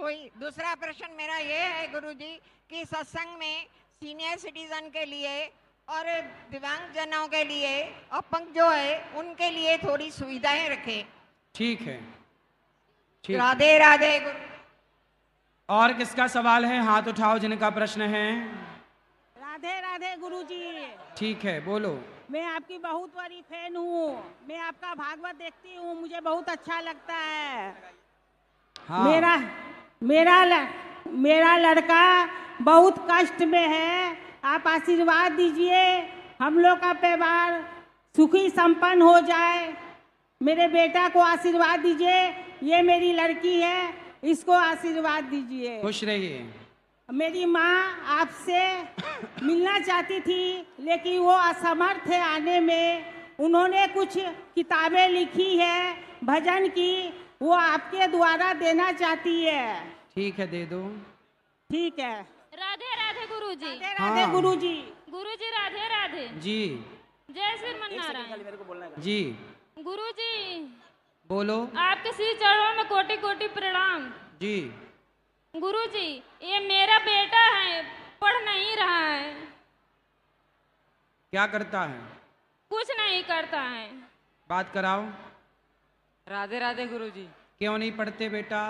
वही दूसरा प्रश्न मेरा ये है गुरुजी कि सत्संग में सीनियर सिटीजन के लिए और दिव्यांग जनों के लिए, अपंग जो है उनके लिए थोड़ी सुविधाएं रखें। ठीक है, ठीक। राधे राधे गुरु। और किसका सवाल है? हाथ उठाओ जिनका प्रश्न है। राधे राधे गुरुजी। ठीक है, बोलो। मैं आपकी बहुत बड़ी फैन हूँ। मैं आपका भागवत देखती हूँ, मुझे बहुत अच्छा लगता है। हाँ। मेरा लड़का बहुत कष्ट में है, आप आशीर्वाद दीजिए, हम लोग का परिवार सुखी संपन्न हो जाए। मेरे बेटा को आशीर्वाद दीजिए, ये मेरी लड़की है, इसको आशीर्वाद दीजिए। खुश रहिए। मेरी माँ आपसे मिलना चाहती थी, लेकिन वो असमर्थ है आने में। उन्होंने कुछ किताबें लिखी है भजन की, वो आपके द्वारा देना चाहती है। ठीक है, दे दो। ठीक है। राधे राधे गुरुजी। राधे राधे गुरुजी। गुरुजी राधे राधे जी। जय श्रीमन्नारायण जी। गुरुजी बोलो। आपके श्री चरणों में कोटि कोटि प्रणाम। जी। गुरुजी ये मेरा बेटा है, पढ़ नहीं रहा है। क्या करता है? कुछ नहीं करता है। बात कराओ। राधे राधे गुरुजी। क्यों नहीं पढ़ते बेटा?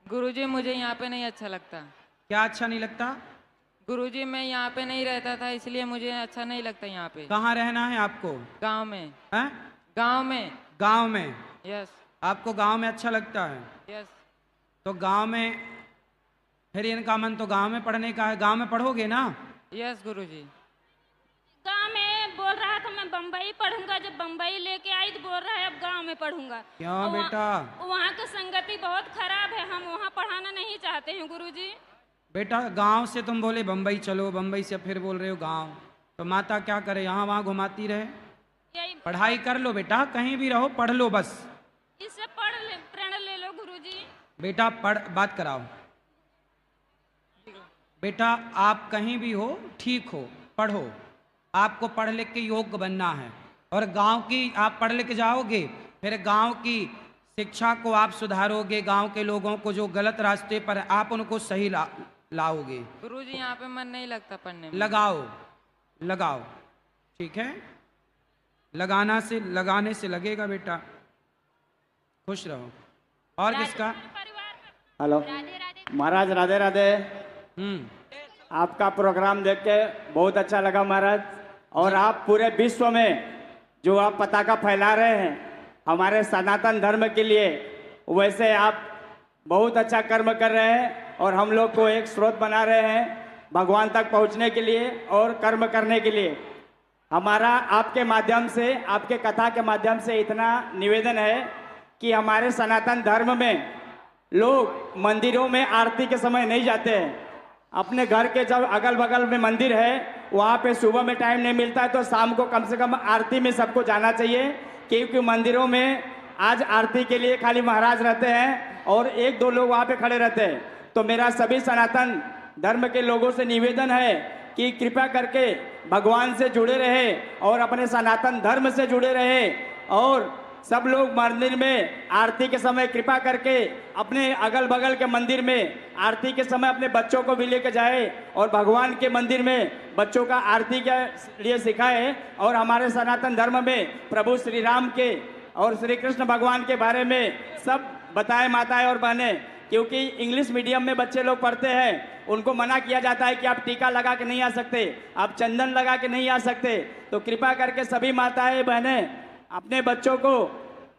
गुरुजी मुझे यहाँ पे नहीं अच्छा लगता। क्या अच्छा नहीं लगता? गुरुजी मैं यहाँ पे नहीं रहता था, इसलिए मुझे अच्छा नहीं लगता यहाँ पे। कहाँ रहना है आपको? गांव में। हैं? गांव में। गांव में? यस। आपको गांव में अच्छा लगता है? यस। तो गांव में फिर इनका मन तो गांव में पढ़ने का है, गांव में पढ़ोगे ना? यस गुरुजी। गाँव में बोल रहा था मैं बम्बई पढ़ूंगा, जब बम्बई लेके आई तो बोल रहा है अब गाँव में पढ़ूंगा। क्यों बेटा? वहाँ की संगति बहुत खराब है, हम वहाँ पढ़ाना नहीं चाहते हैं गुरुजी। बेटा गांव से तुम बोले बम्बई चलो, बम्बई से फिर बोल रहे हो गांव, तो माता क्या करे? यहाँ वहाँ घुमाती रहे? पढ़ाई कर लो बेटा, कहीं भी रहो पढ़ लो बस। इससे प्रेरणा ले लो गुरुजी। बेटा पढ़, बात कराओ। बेटा आप कहीं भी हो ठीक हो, पढ़ो। आपको पढ़ लिख के योग्य बनना है, और गांव की आप पढ़ लिख जाओगे, फिर गांव की शिक्षा को आप सुधारोगे, गांव के लोगों को जो गलत रास्ते पर आप उनको सही लाओगे। गुरुजी यहाँ पे मन नहीं लगता पढ़ने में। लगाओ, लगाओ, ठीक है? लगाने से लगेगा बेटा। खुश रहो। और किसका? हेलो महाराज, राधे राधे। आपका प्रोग्राम देख के बहुत अच्छा लगा महाराज, और आप पूरे विश्व में जो आप पताका फैला रहे हैं हमारे सनातन धर्म के लिए, वैसे आप बहुत अच्छा कर्म कर रहे हैं और हम लोग को एक स्रोत बना रहे हैं भगवान तक पहुंचने के लिए और कर्म करने के लिए। हमारा आपके माध्यम से, आपके कथा के माध्यम से इतना निवेदन है कि हमारे सनातन धर्म में लोग मंदिरों में आरती के समय नहीं जाते हैं। अपने घर के जब अगल बगल में मंदिर है वहाँ पे सुबह में टाइम नहीं मिलता है, तो शाम को कम से कम आरती में सबको जाना चाहिए, क्योंकि मंदिरों में आज आरती के लिए खाली महाराज रहते हैं और एक दो लोग वहाँ पे खड़े रहते हैं। तो मेरा सभी सनातन धर्म के लोगों से निवेदन है कि कृपया करके भगवान से जुड़े रहे और अपने सनातन धर्म से जुड़े रहे, और सब लोग मंदिर में आरती के समय कृपा करके अपने अगल बगल के मंदिर में आरती के समय अपने बच्चों को भी लेकर जाए और भगवान के मंदिर में बच्चों का आरती के लिए सिखाए। और हमारे सनातन धर्म में प्रभु श्री राम के और श्री कृष्ण भगवान के बारे में सब बताए माताएं और बहनें, क्योंकि इंग्लिश मीडियम में बच्चे लोग पढ़ते हैं, उनको मना किया जाता है कि आप टीका लगा के नहीं आ सकते, आप चंदन लगा के नहीं आ सकते। तो कृपा करके सभी माताएं बहनें अपने बच्चों को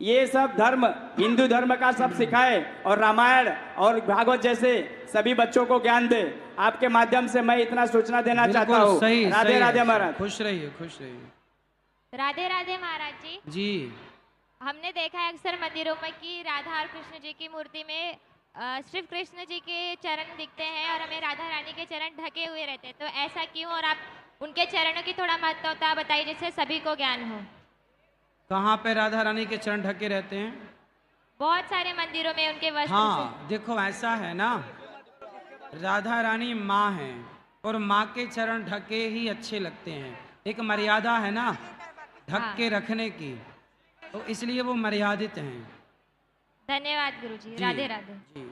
ये सब धर्म, हिंदू धर्म का सब सिखाए और रामायण और भागवत जैसे सभी बच्चों को ज्ञान दे। आपके माध्यम से मैं इतना सूचना देना चाहता हूँ। राधे राधे महाराज। खुश रहिए, खुश रहिए। राधे राधे महाराज जी। जी। हमने देखा है अक्सर मंदिरों में कि राधा और कृष्ण जी की मूर्ति में सिर्फ कृष्ण जी के चरण दिखते हैं और हमें राधा रानी के चरण ढके हुए रहते हैं, तो ऐसा क्यों? और आप उनके चरणों की थोड़ा महत्वता बताइए जिससे सभी को ज्ञान हो। कहाँ पे राधा रानी के चरण ढके रहते हैं? बहुत सारे मंदिरों में उनके वस्त्र हाँ देखो ऐसा है ना, राधा रानी माँ है और माँ के चरण ढके ही अच्छे लगते हैं। एक मर्यादा है ना ढक के रखने की, तो इसलिए वो मर्यादित हैं। धन्यवाद गुरुजी। राधे राधे। जी।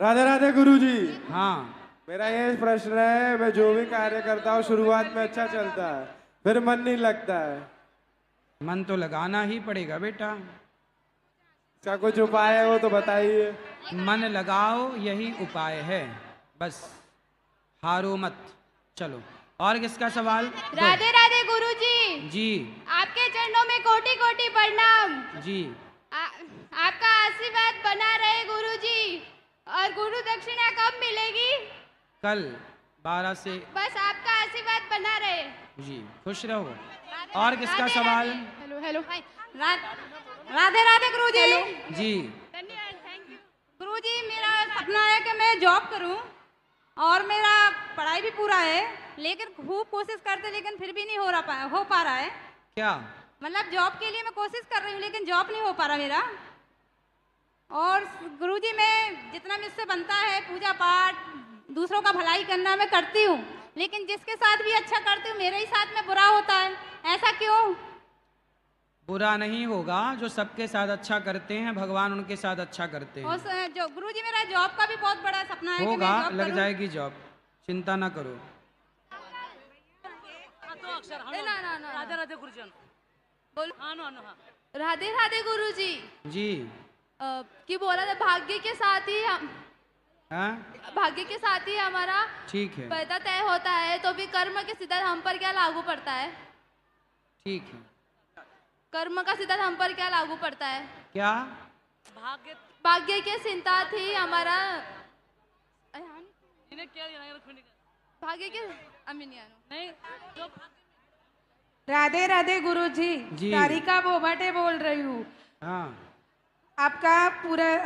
राधे राधे गुरुजी। हाँ। मेरा ये प्रश्न है, मैं जो भी कार्य करता हूँ शुरुआत में अच्छा चलता है, फिर मन नहीं लगता है। मन तो लगाना ही पड़ेगा बेटा। इसका कुछ उपाय हो तो बताइए। मन लगाओ, यही उपाय है, बस हारो मत। चलो, और किसका सवाल? राधे राधे गुरुजी। जी। आपके चरणों में कोटि कोटि प्रणाम। जी। आपका आशीर्वाद बना रहे गुरुजी। और गुरु दक्षिणा कब मिलेगी? कल 12 से। बस आपका आशीर्वाद बना रहे। जी, खुश रहो। और किसका सवाल? Hello hello. राधे राधे गुरुजी। जी। धन्यवाद, थैंक यू गुरुजी। मेरा सपना है कि मैं जॉब करूं और मेरा पढ़ाई भी पूरा है, लेकिन खूब कोशिश करते लेकिन फिर भी नहीं हो पा रहा है। क्या मतलब जॉब के लिए मैं कोशिश कर रही हूँ लेकिन जॉब नहीं हो पा रहा मेरा। और गुरुजी मैं जितना मुझसे बनता है पूजा पाठ, दूसरों का भलाई करना मैं करती हूँ, लेकिन जिसके साथ भी अच्छा करती हूँ मेरे ही साथ में बुरा होता है। ऐसा क्यों? बुरा नहीं होगा, जो सबके साथ अच्छा करते हैं भगवान उनके साथ अच्छा करते हैं। और जो गुरुजी मेरा जॉब का भी बहुत बड़ा सपना है कि होगा, मैं जॉब लग करूं। जाएगी जॉब, चिंता ना करो। राधे राधे गुरुजन बोल। राधे राधे गुरुजी। जी। कि बोला था भाग्य के साथ ही हाँ? भाग्य के साथ ही हमारा ठीक है, पैदा तय होता है, तो भी कर्म के सिद्धांत हम पर क्या लागू पड़ता है? ठीक है। कर्म का सिद्धांत हम पर क्या लागू पड़ता है? क्या? भाग्य के सिद्धांत ही हमारा भाग्य के नहीं। राधे राधे गुरुजी। जी। सारिका बोभाटे बोल रही हूँ। हाँ। आपका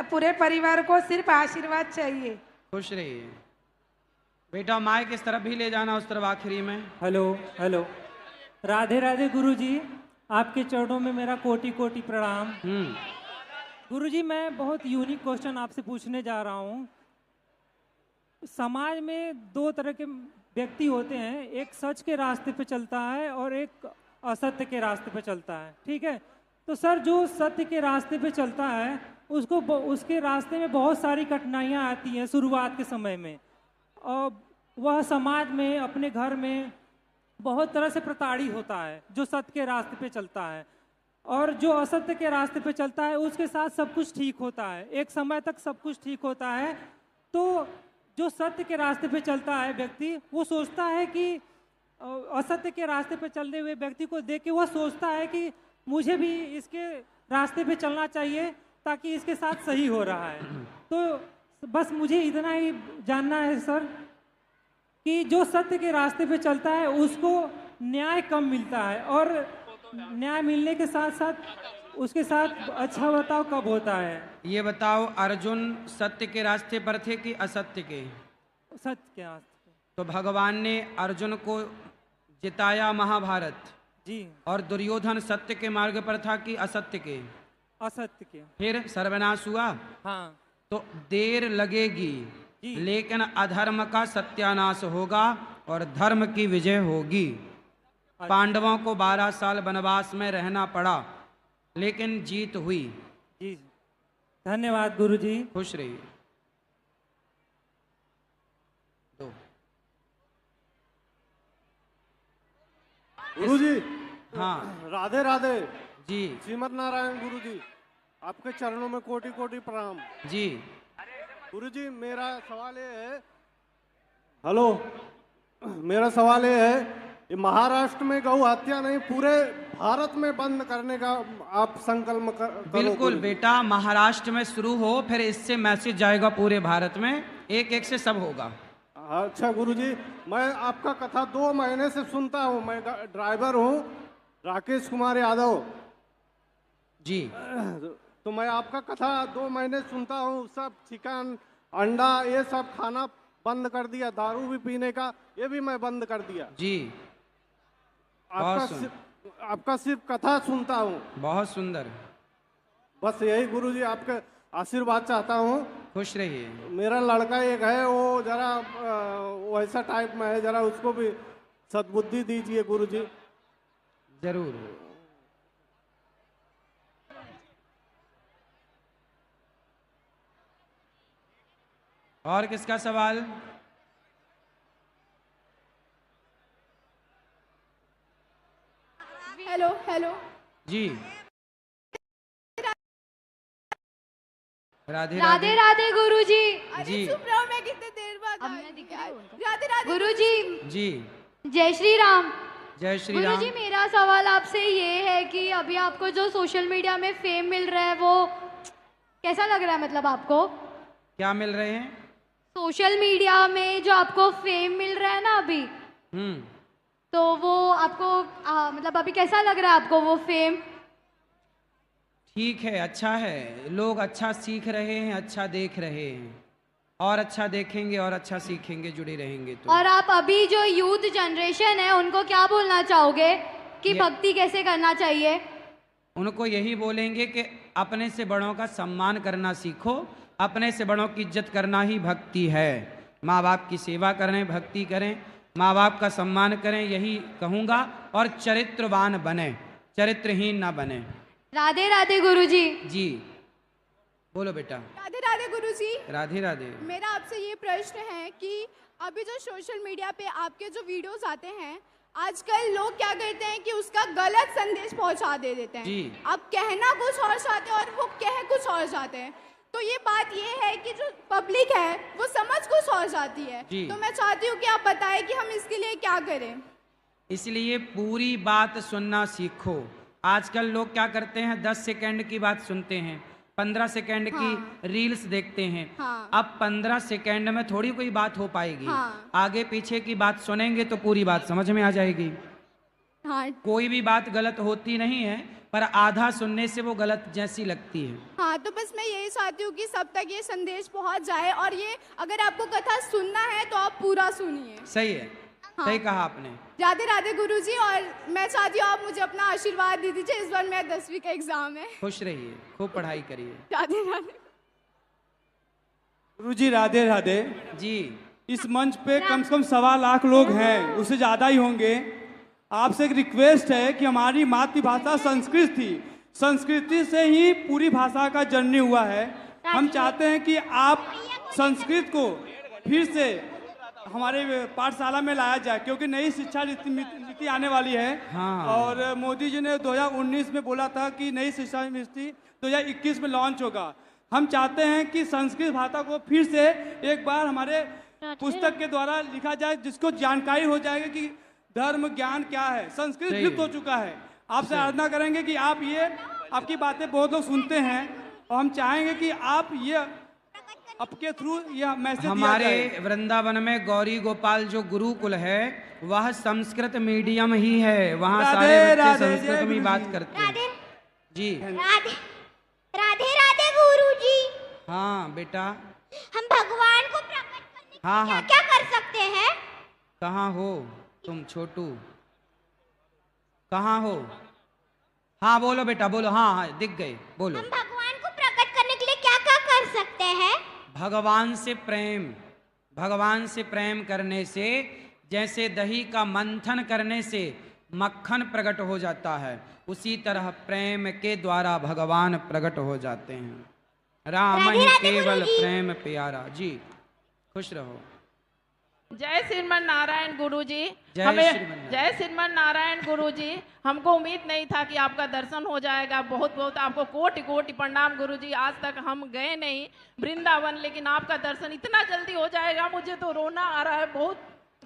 पूरे परिवार को सिर्फ आशीर्वाद चाहिए। खुश रहिए बेटा। माइक इस तरफ भी ले जाना, उस तरफ आखिरी में। Hello hello. राधे राधे गुरुजी, आपके चरणों में मेरा कोटि कोटि प्रणाम। गुरुजी, मैं बहुत यूनिक क्वेश्चन आपसे पूछने जा रहा हूँ। समाज में दो तरह के व्यक्ति होते हैं, एक सच के रास्ते पे चलता है और एक असत्य के रास्ते पे चलता है, ठीक है? तो सर, जो सत्य के रास्ते पे चलता है उसके रास्ते में बहुत सारी कठिनाइयाँ आती हैं शुरुआत के समय में, और वह समाज में, अपने घर में बहुत तरह से प्रताड़ित होता है जो सत्य के रास्ते पे चलता है। और जो असत्य के रास्ते पे चलता है उसके साथ सब कुछ ठीक होता है, एक समय तक सब कुछ ठीक होता है। तो जो सत्य के रास्ते पे चलता है व्यक्ति, वो सोचता है कि असत्य के रास्ते पे चलते हुए व्यक्ति को देख के वह सोचता है कि मुझे भी इसके रास्ते पे चलना चाहिए ताकि इसके साथ सही हो रहा है। तो बस मुझे इतना ही जानना है सर कि जो सत्य के रास्ते पे चलता है उसको न्याय कम मिलता है, और न्याय मिलने के साथ साथ उसके साथ अच्छा बर्ताव कब होता है? ये बताओ, अर्जुन सत्य के रास्ते पर थे कि असत्य के? सत्य के रास्ते। तो भगवान ने अर्जुन को जिताया महाभारत जी। और दुर्योधन सत्य के मार्ग पर था कि असत्य के? असत्य के। फिर सर्वनाश हुआ। हाँ। तो देर लगेगी लेकिन अधर्म का सत्यानाश होगा और धर्म की विजय होगी। पांडवों को 12 साल वनवास में रहना पड़ा लेकिन जीत हुई। जी, धन्यवाद गुरुजी। खुश रहिए। गुरुजी। हाँ। राधे राधे जी। श्रीमद नारायण गुरुजी, आपके चरणों में कोटि कोटि प्रणाम। जी। गुरुजी, मेरा सवाल ये है, हेलो, मेरा सवाल ये है, ये महाराष्ट्र में गौ हत्या नहीं पूरे भारत में बंद करने का आप संकल्प करो। बिल्कुल बेटा, महाराष्ट्र में शुरू हो, फिर इससे मैसेज जाएगा पूरे भारत में, एक एक से सब होगा। अच्छा गुरुजी, मैं आपका कथा 2 महीने से सुनता हूँ। मैं ड्राइवर हूँ, राकेश कुमार यादव जी। तो मैं आपका कथा 2 महीने सुनता हूँ। सब चिकन, अंडा, ये सब खाना बंद कर दिया, दारू भी पीने का ये भी मैं बंद कर दिया जी। आपका सिर्फ कथा सुनता हूँ। बहुत सुंदर। बस यही गुरुजी आपके आशीर्वाद चाहता हूँ। खुश रहिए। मेरा लड़का एक है, वो जरा वैसा टाइप में है, जरा उसको भी सद्बुद्धि दीजिए गुरुजी। जरूर। और किसका सवाल? हेलो हेलो जी। राधे राधे राधे गुरुजी। जी। अरे सुन रहा हूँ मैं कितने देर बाद राधे राधे गुरुजी। जी। जय श्री राम। जय श्री राम। गुरुजी मेरा सवाल आपसे ये है कि अभी आपको जो सोशल मीडिया में फेम मिल रहा है वो कैसा लग रहा है? मतलब आपको क्या मिल रहे हैं? सोशल मीडिया में जो आपको फेम मिल रहा है ना अभी, तो वो आपको मतलब अभी कैसा लग रहा है आपको वो फेम? ठीक है, अच्छा है, लोग अच्छा सीख रहे हैं, अच्छा देख रहे हैं, और अच्छा देखेंगे और अच्छा सीखेंगे, जुड़े रहेंगे तो। और आप अभी जो यूथ जनरेशन है उनको क्या बोलना चाहोगे कि भक्ति कैसे करना चाहिए? उनको यही बोलेंगे कि अपने से बड़ों का सम्मान करना सीखो, अपने से बड़ों की इज्जत करना ही भक्ति है। माँ बाप की सेवा करें, भक्ति करें, माँ बाप का सम्मान करें, यही कहूँगा। और चरित्रवान बने, चरित्रहीन ना बने। राधे राधे गुरुजी। जी बोलो बेटा। राधे राधे गुरुजी। राधे राधे। मेरा आपसे ये प्रश्न है कि अभी जो सोशल मीडिया पे आपके जो वीडियोस आते हैं, आजकल लोग क्या करते हैं कि उसका गलत संदेश पहुंचा देते हैं। जी। आप कहना कुछ और चाहते हैं और वो कह कुछ और चाहते हैं। तो ये बात ये है कि जो पब्लिक है वो समझ कुछ और चाहती है। तो मैं चाहती हूँ कि आप बताएं कि हम इसके लिए क्या करें। इसलिए पूरी बात सुनना सीखो। आजकल लोग क्या करते हैं, 10 सेकंड की बात सुनते हैं, 15 सेकंड की रील्स देखते हैं। अब 15 सेकंड में थोड़ी कोई बात हो पाएगी। आगे पीछे की बात सुनेंगे तो पूरी बात समझ में आ जाएगी। कोई भी बात गलत होती नहीं है, पर आधा सुनने से वो गलत जैसी लगती है। हाँ, तो बस मैं यही चाहती हूँ कि सब तक ये संदेश पहुँच जाए, और ये अगर आपको कथा सुनना है तो आप पूरा सुनिए। सही है। सही कहा आपने। राधे राधे गुरुजी। और मैं चाहती हूँ आप मुझे अपना आशीर्वाद दे दीजिए, इस बार मेरा 10वीं का एग्जाम है। खुश रहिए, खूब पढ़ाई करिए। राधे राधे गुरुजी। राधे राधे जी। इस मंच पे कम से कम 1.25 लाख लोग हैं, उससे ज़्यादा ही होंगे। आपसे एक रिक्वेस्ट है कि हमारी मातृभाषा संस्कृत थी, संस्कृति से ही पूरी भाषा का जन्म हुआ है। हम चाहते हैं कि आप संस्कृत को फिर से हमारे पाठशाला में लाया जाए, क्योंकि नई शिक्षा नीति आने वाली है। और मोदी जी ने 2019 में बोला था कि नई शिक्षा नीति 2021 में लॉन्च होगा। हम चाहते हैं कि संस्कृत भाषा को फिर से एक बार हमारे पुस्तक के द्वारा लिखा जाए, जिसको जानकारी हो जाएगी कि धर्म ज्ञान क्या है। संस्कृत विलुप्त हो चुका है। आपसे आराधना करेंगे कि आप ये, आपकी बातें बहुत लोग सुनते हैं, और हम चाहेंगे कि आप ये आपके थ्रू यह मैसेज हमारे वृंदावन में गौरी गोपाल जो गुरुकुल है वह संस्कृत मीडियम ही है। वहाँ सारे बच्चे संस्कृत में बात करते हैं। जी। राधे राधे गुरुजी। हाँ बेटा। हम भगवान को प्रकट करने के हाँ लिए क्या कर सकते हैं? कहाँ हो तुम छोटू, कहाँ हो? हाँ बोलो बेटा, बोलो। हाँ दिख गए, बोलो। हम भगवान को प्रकट करने के लिए क्या क्या कर सकते हैं? भगवान से प्रेम, भगवान से प्रेम करने से, जैसे दही का मंथन करने से मक्खन प्रकट हो जाता है, उसी तरह प्रेम के द्वारा भगवान प्रकट हो जाते हैं। राम ही केवल प्रेम प्यारा। जी खुश रहो। जय श्रीमन नारायण गुरुजी। जय श्रीमन नारायण गुरुजी। हमको उम्मीद नहीं था कि आपका दर्शन हो जाएगा। बहुत बहुत आपको कोटि कोटि प्रणाम गुरुजी। आज तक हम गए नहीं वृंदावन, लेकिन आपका दर्शन इतना जल्दी हो जाएगा, मुझे तो रोना आ रहा है। बहुत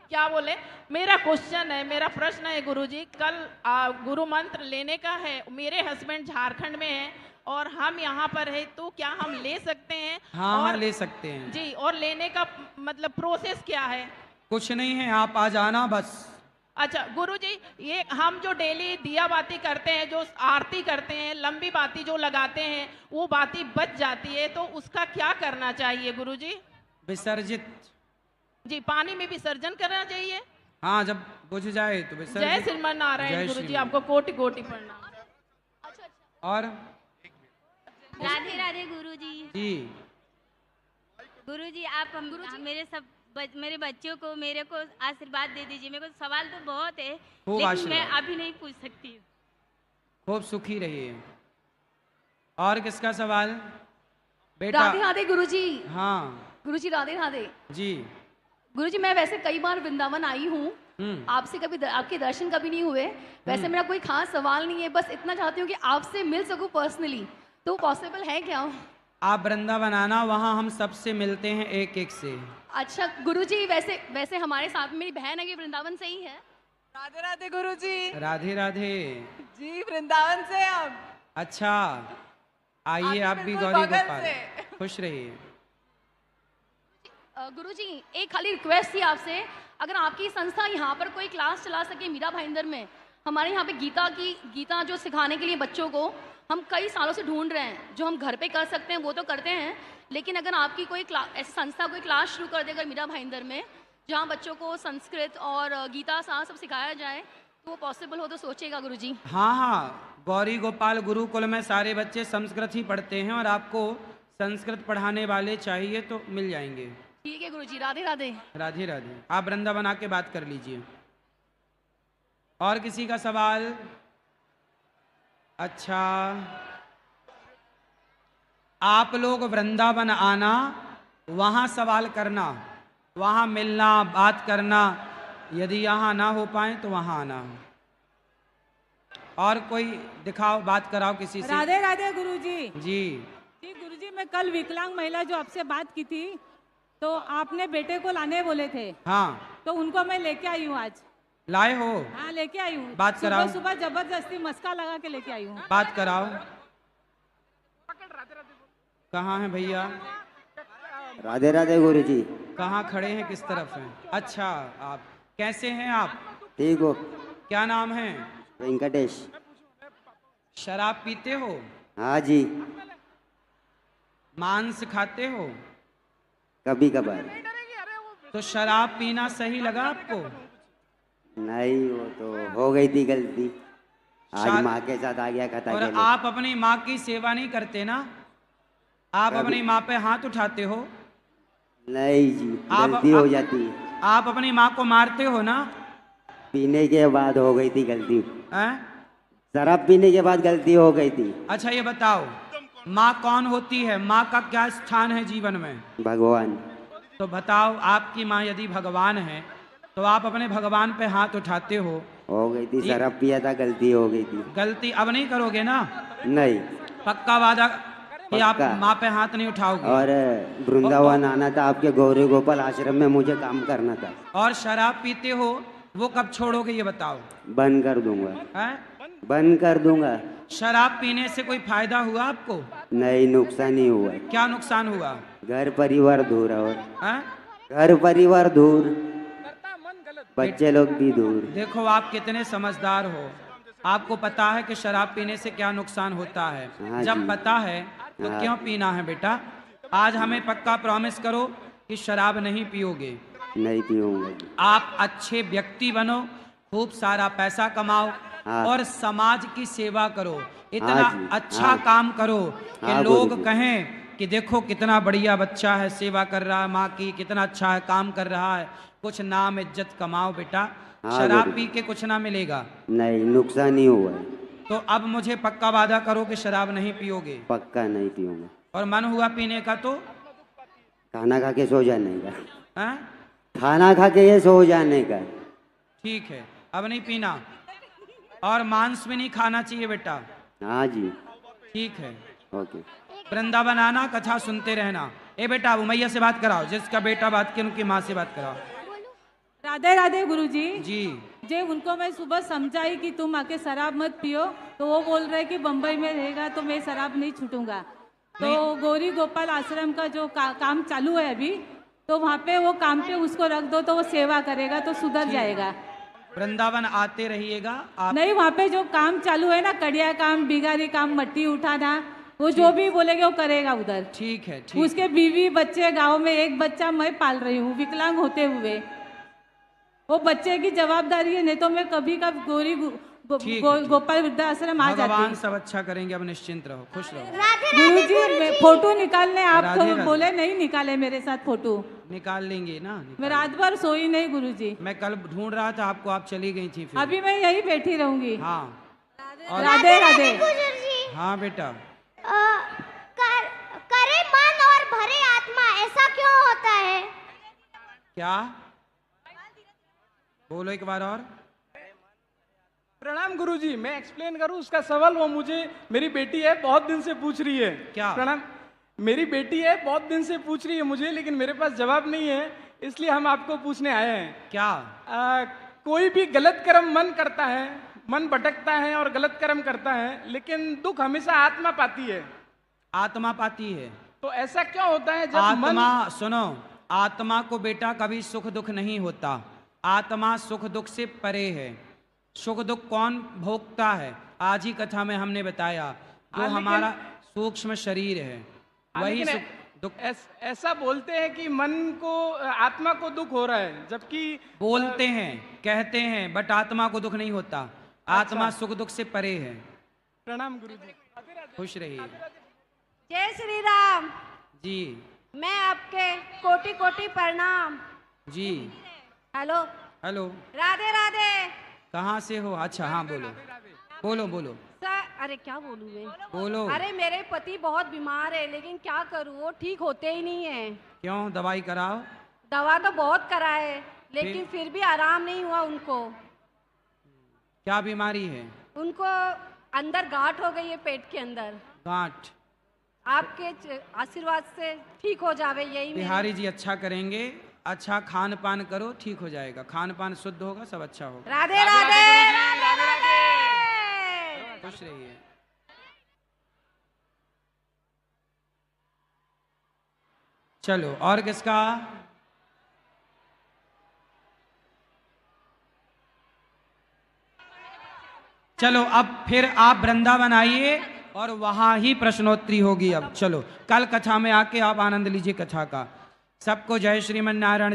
क्या बोले। मेरा क्वेश्चन है, मेरा प्रश्न है गुरुजी, कल गुरु मंत्र लेने का है। मेरे हस्बैंड झारखंड में है और हम यहाँ पर है, तो क्या हम ले सकते हैं? हाँ ले सकते हैं जी। और लेने का मतलब प्रोसेस क्या है? कुछ नहीं है, आप आ जाना बस। अच्छा गुरुजी, ये हम जो डेली दिया बाती करते हैं, जो आरती करते हैं, लंबी बाती जो लगाते हैं, वो बाती बच जाती है, तो उसका क्या करना चाहिए गुरुजी? विसर्जित। जी, पानी में विसर्जन करना चाहिए। हाँ, जब बुझ जाए तो विसर्जित। जय श्रीमन नारायण गुरुजी, आपको कोटि कोटि प्रणाम। और राधे राधे गुरुजी। जी गुरुजी, आप मेरे बच्चों को, मेरे को आशीर्वाद दे दीजिए। मेरे को सवाल तो बहुत है, लेकिन मैं अभी नहीं पूछ सकती। खूब सुखी रहिए। और किसका सवाल बेटा? राधे राधे गुरुजी। हाँ गुरुजी राधे राधे। जी गुरुजी मैं वैसे कई बार वृंदावन आई हूँ, आपसे कभी आपके दर्शन कभी नहीं हुए। वैसे मेरा कोई खास सवाल नहीं है, बस इतना चाहती हूँ कि आपसे मिल सकूँ पर्सनली, तो पॉसिबल है क्या? आप वृंदावन आना, वहाँ हम सबसे मिलते हैं एक एक से। अच्छा गुरुजी, वैसे हमारे साथ मेरी बहन है कि वृंदावन से ही है। राधे राधे गुरुजी। राधे राधे जी, वृंदावन से हम। अच्छा, आइए आप भी गौरी गोपाल, खुश रहिए। गुरुजी एक खाली रिक्वेस्ट थी आपसे, अगर आपकी संस्था यहाँ पर कोई क्लास चला सके मीरा भाईंदर में। हमारे यहाँ पे गीता जो सिखाने के लिए बच्चों को हम कई सालों से ढूंढ रहे हैं। जो हम घर पे कर सकते हैं वो तो करते हैं, लेकिन अगर आपकी कोई ऐसी संस्था कोई क्लास शुरू कर देगा मीरा भाईंदर में, जहाँ बच्चों को संस्कृत और गीता साथ सब सिखाया जाए, तो वो पॉसिबल हो तो सोचेगा गुरुजी। हाँ हाँ, गौरी गोपाल गुरुकुल में सारे बच्चे संस्कृत ही पढ़ते हैं और आपको संस्कृत पढ़ाने वाले चाहिए तो मिल जाएंगे। ठीक है गुरुजी, राधे राधे। राधे राधे। आप वृंदावन आके बात कर लीजिए। और किसी का सवाल? अच्छा, आप लोग वृंदावन आना, वहाँ सवाल करना, वहाँ मिलना, बात करना। यदि यहाँ ना हो पाए तो वहाँ आना। और कोई दिखाओ, बात कराओ किसी से। राधे राधे गुरुजी। जी जी गुरुजी, मैं कल विकलांग महिला जो आपसे बात की थी, तो आपने बेटे को लाने बोले थे। हाँ, तो उनको मैं लेके आई हूँ आज। लाए हो? हाँ लेके आई हूँ। बात कराओ। सुबह जबरदस्ती मस्का लगा के लेके आई हूँ। बात कराओ। कहाँ है भैया? राधे राधे गुरुजी। कहाँ खड़े हैं, किस तरफ हैं? अच्छा, आप कैसे हैं आप? ठीक हो। क्या नाम है? वेंकटेश। शराब पीते हो? हाँ जी। मांस खाते हो? कभी कभार। तो शराब पीना सही लगा आपको? नहीं, वो तो हो गई थी गलती, आज माँ के साथ आ गया कथा और के लिए। आप अपनी माँ की सेवा नहीं करते ना? आप अपनी माँ पे हाथ उठाते हो? नहीं जी, गलती हो जाती है। आप अपनी माँ को मारते हो ना? पीने के बाद हो गई थी गलती। हैं? शराब पीने के बाद गलती हो गई थी। अच्छा ये बताओ, माँ कौन होती है? माँ का क्या स्थान है जीवन में? भगवान। तो बताओ, आपकी माँ यदि भगवान है तो आप अपने भगवान पे हाथ उठाते हो गई थी, शराब पिया था, गलती हो गई थी। गलती अब नहीं करोगे ना? नहीं। पक्का वादा कि आप माँ पे हाथ नहीं उठाओगे? और वृंदावन आना था, आपके गौरी गोपाल आश्रम में मुझे काम करना था। और शराब पीते हो, वो कब छोड़ोगे ये बताओ? बंद कर दूंगा। है? बंद कर दूंगा। शराब पीने से कोई फायदा हुआ आपको? नहीं, नुकसान ही हुआ। क्या नुकसान हुआ? घर परिवार दूर, और है? घर परिवार दूर, बच्चे लोग भी दूर। देखो आप कितने समझदार हो, आपको पता है कि शराब पीने से क्या नुकसान होता है। हाँ जब जी। पता है तो हाँ। क्यों पीना है बेटा? आज हमें पक्का प्रॉमिस करो कि शराब नहीं पियोगे। नहीं पीऊंगा। आप अच्छे व्यक्ति बनो, खूब सारा पैसा कमाओ, हाँ। और समाज की सेवा करो। इतना हाँ जी, अच्छा हाँ। काम करो कि हाँ, लोग गुरुजी। कहें कि देखो कितना बढ़िया बच्चा है, सेवा कर रहा है माँ की, कितना अच्छा है, काम कर रहा है। कुछ नाम इज्जत कमाओ बेटा। हाँ, शराब गुरुजी। पी के कुछ ना मिलेगा। नहीं, नुकसान ही हुआ है। तो अब मुझे पक्का वादा करो कि शराब नहीं पियोगे। पक्का नहीं पीऊंगा। और मन हुआ पीने का तो? खाना खा के सो जाने का। हैं? खाना खा के ये सो जाने का। ठीक है, अब नहीं पीना। और मांस भी नहीं खाना चाहिए बेटा। हाँ जी। ठीक है, ओके। वृंदावन आना, कथा सुनते रहना। ए बेटा, उमैया से बात कराओ, जिसका बेटा बात की उनकी माँ से बात कराओ। राधे राधे गुरुजी। जी। जे उनको मैं सुबह समझाई कि तुम आके शराब मत पियो, तो वो बोल रहे कि बम्बई में रहेगा तो मैं शराब नहीं छूटूंगा। तो गौरी गोपाल आश्रम का जो काम चालू है अभी, तो वहाँ पे वो काम पे उसको रख दो, तो वो सेवा करेगा तो सुधर जाएगा। वृंदावन आते रहिएगा आप। नहीं, वहाँ पे जो काम चालू है ना, कड़िया काम, बिगारी काम, मट्टी उठाना, वो जो भी बोलेगे वो करेगा उधर। ठीक है, ठीक। उसके बीवी बच्चे गांव में, एक बच्चा मैं पाल रही हूँ विकलांग होते हुए। वो बच्चे की जवाबदारी है, नहीं तो मैं कभी कभी गौरी गोपाल वृद्धाश्रम आ जाती। भगवान सब अच्छा करेंगे, अब निश्चिंत रहो, खुश रहो। गुरुजी फोटो निकालने आप राधे राधे। बोले, नहीं निकाले मेरे साथ फोटो। निकाल लेंगे ना। मैं रात भर सोई नहीं गुरुजी। मैं कल ढूंढ रहा था आपको, आप चली गई थी फिर। अभी मैं यही बैठी रहूंगी। हाँ। राधे राधे। हाँ बेटा। करे मन और भरे आत्मा, ऐसा क्यों होता क्या बोलो एक बार और। प्रणाम गुरुजी, मैं एक्सप्लेन करूं उसका सवाल। वो मुझे, मेरी बेटी है बहुत दिन से पूछ रही है। क्या? प्रणाम, मेरी बेटी है बहुत दिन से पूछ रही है मुझे, लेकिन मेरे पास जवाब नहीं है, इसलिए हम आपको पूछने आए हैं। क्या? कोई भी गलत कर्म मन करता है, मन भटकता है और गलत कर्म करता है, लेकिन दुख हमेशा आत्मा पाती है। आत्मा पाती है तो ऐसा क्यों होता है जब आत्मा सुनो, आत्मा को बेटा कभी सुख दुख नहीं होता। आत्मा सुख दुख से परे है। सुख दुख कौन भोगता है? आज ही कथा में हमने बताया, जो हमारा सूक्ष्म शरीर है वही सुख दुख। ऐसा बोलते हैं कि मन को, आत्मा को दुख हो रहा है, जबकि बोलते हैं, कहते हैं, बट आत्मा को दुख नहीं होता। आत्मा सुख दुख से परे है। प्रणाम गुरुजी, खुश रहिए। जय श्री राम जी। मैं आपके कोटि कोटि प्रणाम जी। Hello hello, Radhe Radhe. कहाँ से हो? अच्छा हाँ, बोलो बोलो बोलो। सर, अरे क्या बोलूं मैं? बोलो। अरे मेरे पति बहुत बीमार है, लेकिन क्या करूं, वो ठीक होते ही नहीं है। क्यों? दवाई कराओ। दवा तो बहुत कराए, लेकिन फिर भी आराम नहीं हुआ उनको। क्या बीमारी है? उनको अंदर गांठ हो गई है, पेट के अंदर गांठ। आपके आशीर्वाद से ठीक हो जावे, यही बिहारी जी अच्छा करेंगे। अच्छा खान पान करो, ठीक हो जाएगा। खान पान शुद्ध होगा, सब अच्छा होगा। राधे राधे राधे राधे। खुश रहिए। चलो, और किसका? चलो अब फिर आप वृंदावन आइए और वहां ही प्रश्नोत्तरी होगी। अब चलो, कल कथा में आके आप आनंद लीजिए कथा का। सबको जय श्रीमन नारायण।